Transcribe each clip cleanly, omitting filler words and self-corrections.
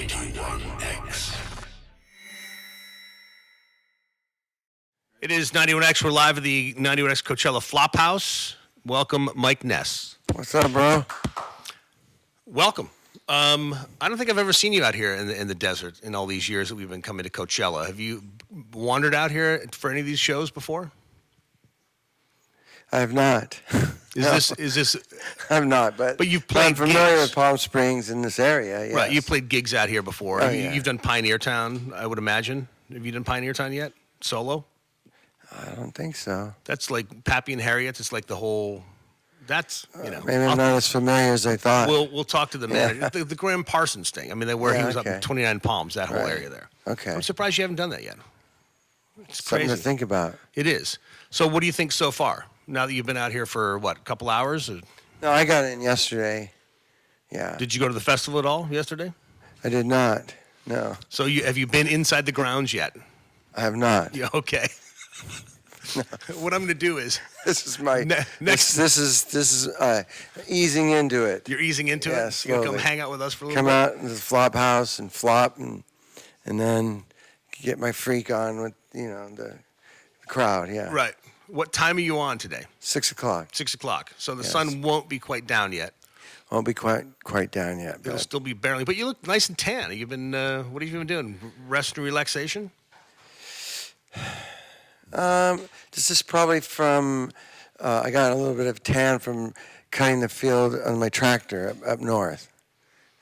91X. It is 91X. We're live at the 91X Coachella Flophouse. Welcome, Mike Ness. What's up, bro? Welcome. I don't think I've ever seen you out here in the desert in all these years that we've been coming to Coachella. Have you wandered out here for any of these shows before? I have not. Is this? I'm not, but you've played I'm familiar gigs. with Palm Springs in this area. Yes. Right, you played gigs out here before. Oh, Yeah. yeah. You've done Pioneer Town, I would imagine. Have you done Pioneer Town yet? Solo? I don't think so. That's like Pappy and Harriet's. It's like the whole. That's Maybe I'm not as familiar as I thought. We'll talk to the manager. The Graham Parsons thing. I mean, where he was up okay. in 29 Palms, that whole Right. area there. Okay. I'm surprised you haven't done that yet. It's Something crazy. to think about. It is. So, what do you think so far? Now that you've been out here for a couple hours? Or No, I got in yesterday. Yeah. did you go to the festival at all yesterday? I did not. No, So, have you been inside the grounds yet? I have not. Yeah. Okay. What I'm going to do is This is my next. This is easing into it. You're easing into Yeah, it. You're gonna come slowly. hang out with us for a little Come bit. out in the flop house and flop and then get my freak on with the crowd. Yeah. Right. What time are you on today? 6 o'clock. 6 o'clock. So the Yes. sun won't be quite down yet. Won't be quite down yet. It'll But still be barely. But you look nice and tan. You've been. What have you been doing? Rest and relaxation. this is probably from. I got a little bit of tan from cutting the field on my tractor up north.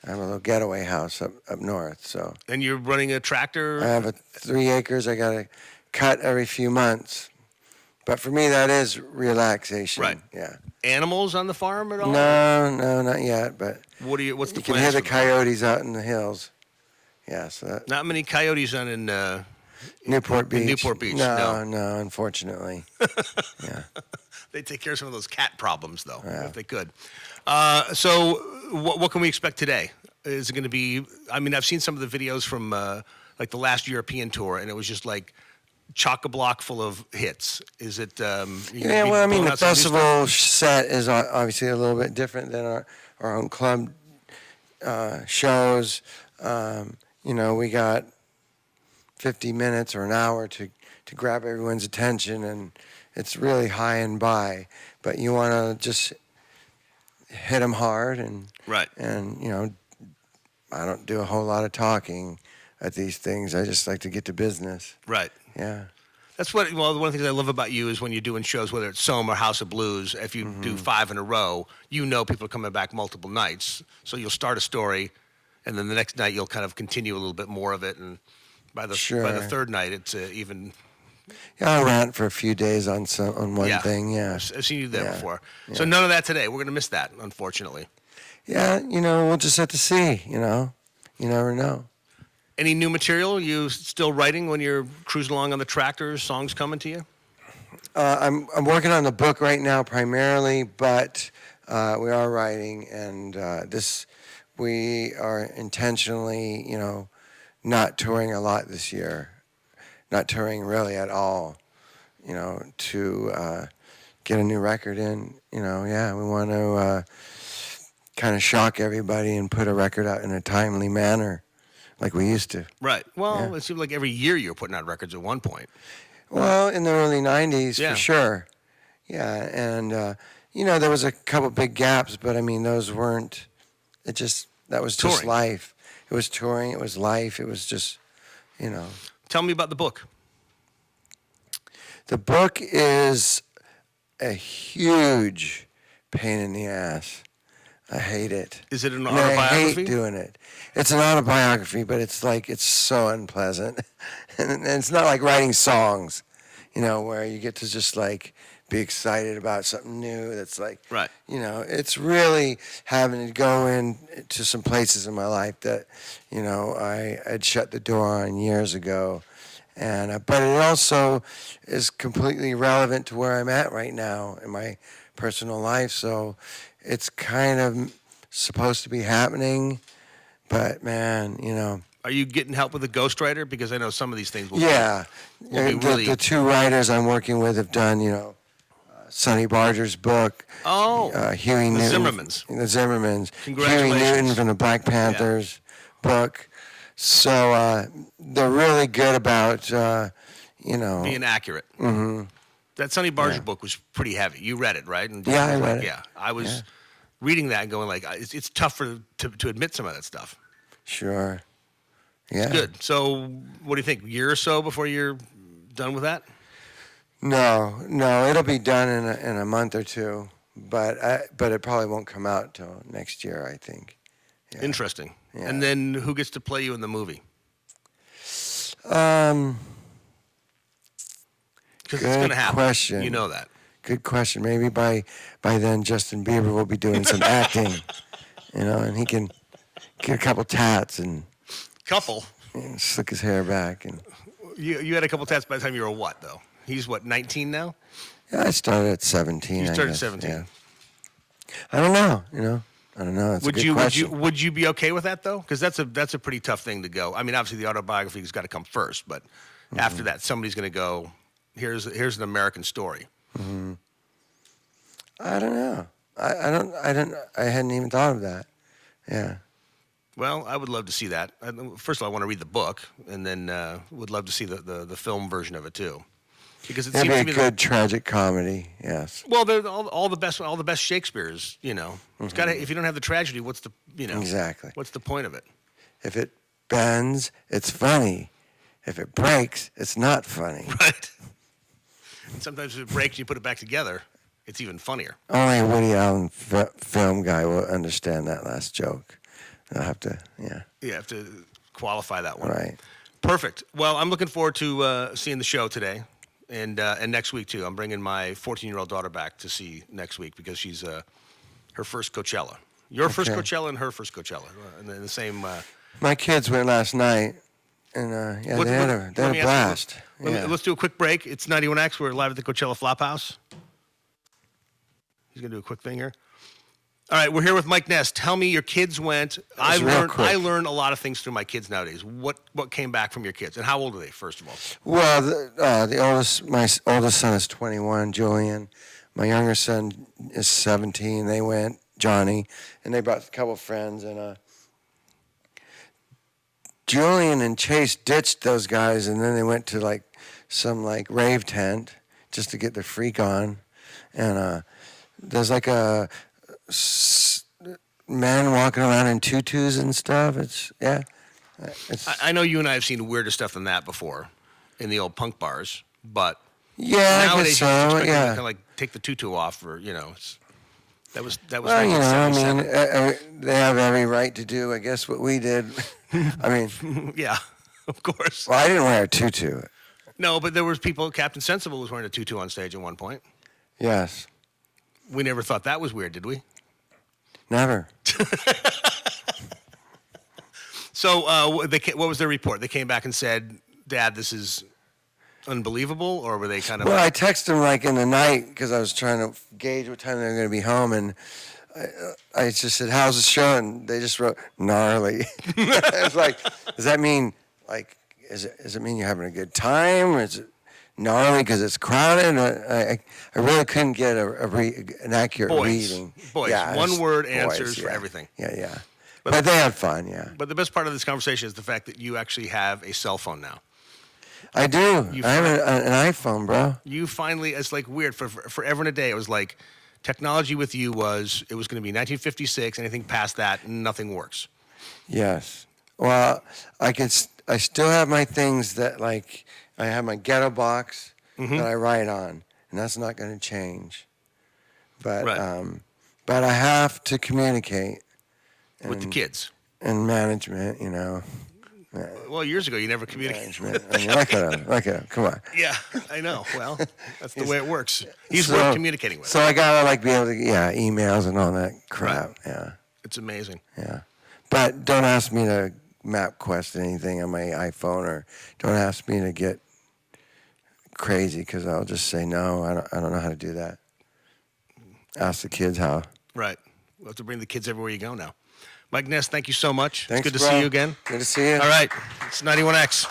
I have a little getaway house up north, so And you're running a tractor. I have 3 acres. I got to cut every few months. But for me, that is relaxation. Right. Yeah. Animals on the farm at all? No, not yet. But What do you? What's the you can plans hear the for that? coyotes out in the hills. Yeah. So that, Not many coyotes on in. Newport Beach. Newport Beach, No, no. unfortunately. Yeah. They take care of some of those cat problems, though, Yeah. if they could. So, what can we expect today? Is it going to be? I mean, I've seen some of the videos from like the last European tour, and it was just like chock-a-block full of hits. Is it? Yeah, well, I mean, the festival set is obviously a little bit different than our own club shows. We got 50 minutes or an hour to grab everyone's attention, and it's really high and by. But you want to just hit them hard, and Right. And I don't do a whole lot of talking at these things. I just like to get to business. Right. Yeah. That's what. Well, one of the things I love about you is when you're doing shows, whether it's Soma or House of Blues. If you do 5 in a row, people are coming back multiple nights. So you'll start a story, and then the next night you'll kind of continue a little bit more of it, and by the Sure. third night, it's even. Yeah, I rant for a few days on one Yeah. thing. Yeah. I've seen you there Yeah. before. So none of that today. We're gonna miss that, unfortunately. Yeah, we'll just have to see. You never know. Any new material? You still writing when you're cruising along on the tractor? Songs coming to you? I'm working on the book right now primarily, but we are writing, and we are intentionally, not touring a lot this year, not touring really at all, to get a new record in. Yeah, we want to kind of shock everybody and put a record out in a timely manner, like we used to. Right. Well, Yeah. it seemed like every year you were putting out records at one point. Well, in the early 90s, Yeah. for sure. Yeah, and, there was a couple big gaps, but, I mean, those weren't, that was just Touring. life. It was touring, it was life, it was just, Tell me about the book. The book is a huge pain in the ass. I hate it. Is it an I mean, I autobiography? hate doing it. It's an autobiography, but it's so unpleasant. And it's not like writing songs, where you get to just be excited about something new. That's Right. It's really having to go into some places in my life that, I'd shut the door on years ago. And but it also is completely relevant to where I'm at right now in my personal life. So it's kind of supposed to be happening, but man, Are you getting help with a ghostwriter? Because I know some of these things will yeah. will be really- The 2 writers I'm working with have done, Sonny Barger's book. Oh, Huey the Newton. Zimmermans. The Zimmermans. Huey Congratulations. Newton from the Black Panthers book. So they're really good about, being accurate. Mm-hmm. That Sonny Barger book was pretty heavy. You read it, right? And Yeah, I read it. Yeah, I was reading that and going like, it's tough to admit some of that stuff. Sure. Yeah. It's good. So, what do you think? A year or so before you're done with that? No, it'll be done in a month or two, but it probably won't come out till next year, I think. Yeah. Interesting. Yeah. And then who gets to play you in the movie? Good Because it's going to happen. question. You know that. Good question. Maybe by then Justin Bieber will be doing some acting, and he can get a couple tats and Couple. slick his hair back. And You had a couple tats by the time you were what, though? He's what, 19 now? yeah, I started at 17. You started I at guess. 17. Yeah. I don't know. I don't know. It's a good question. Would you be okay with that though? Because that's a pretty tough thing to go. I mean, obviously the autobiography has got to come first, but after that, somebody's going to go. Here's an American story. Mm-hmm. I don't know. I hadn't even thought of that. Yeah. Well, I would love to see that. First of all, I want to read the book, and then would love to see the film version of it too, because it It'd seems be to a me good tragic comedy. Yes. well, they're all the best Shakespeare's. It's got if you don't have the tragedy, what's the Exactly. what's the point of it? If it bends, it's funny. If it breaks, it's not funny. Right. And sometimes if it breaks, you put it back together. It's even funnier. Only a Woody Allen film guy will understand that last joke. I'll have to, yeah. You have to qualify that one. Right. Perfect. Well, I'm looking forward to seeing the show today and next week, too. I'm bringing my 14-year-old daughter back to see next week because she's her first Coachella. Your first Coachella and her first Coachella. In the same... My kids went last night, and they had a blast. Let's do a quick break. It's 91X. We're live at the Coachella Flophouse. He's going to do a quick thing here. All right, we're here with Mike Ness. Tell me, your kids went. I learn a lot of things through my kids nowadays. What came back from your kids, and how old are they? First of all, well, my oldest son is 21, Julian. My younger son is 17. They went, Johnny, and they brought a couple of friends. And Julian and Chase ditched those guys, and then they went to some rave tent just to get their freak on. And there's a men walking around in tutus and stuff. I know you and I have seen weirder stuff than that before in the old punk bars, but nowadays you so. Yeah, Yeah, kind of take the tutu off, or that was. Well, they have every right to do, I guess, what we did. I mean, yeah, of course. Well, I didn't wear a tutu. No, but there was people. Captain Sensible was wearing a tutu on stage at one point. Yes. We never thought that was weird, did we? Never. So, what was their report? They came back and said, "Dad, this is unbelievable," or were they kind of? Well, I texted them in the night because I was trying to gauge what time they were going to be home, and I just said, "How's the show?" And they just wrote gnarly. I was like, "Does that mean does it mean you're having a good time? Or is it gnarly because it's crowded?" I really couldn't get an accurate reading. Boys, yeah, one-word answers for everything. Yeah. But they had fun, yeah. But the best part of this conversation is the fact that you actually have a cell phone now. I do. I have an iPhone, bro. You finally, it's weird. For forever and a day, it was technology with you was going to be 1956. Anything past that, nothing works. Yes. Well, I still have my things that I have my ghetto box that I write on, and that's not going to change. But but I have to communicate with the kids and management. Well, years ago you never communicated. Look at him. Come on. Yeah, I know. Well, that's the way it works. He's worth communicating with. So I gotta be able to emails and all that crap. Right. Yeah. It's amazing. Yeah. But don't ask me to MapQuest anything on my iPhone, or don't ask me to get crazy because I'll just say no. I don't know how to do that. Ask the kids how. Right. We'll have to bring the kids everywhere you go now. Mike Ness, thank you so much. Thanks, it's good to see you again. Good to see you. All right. It's 91X.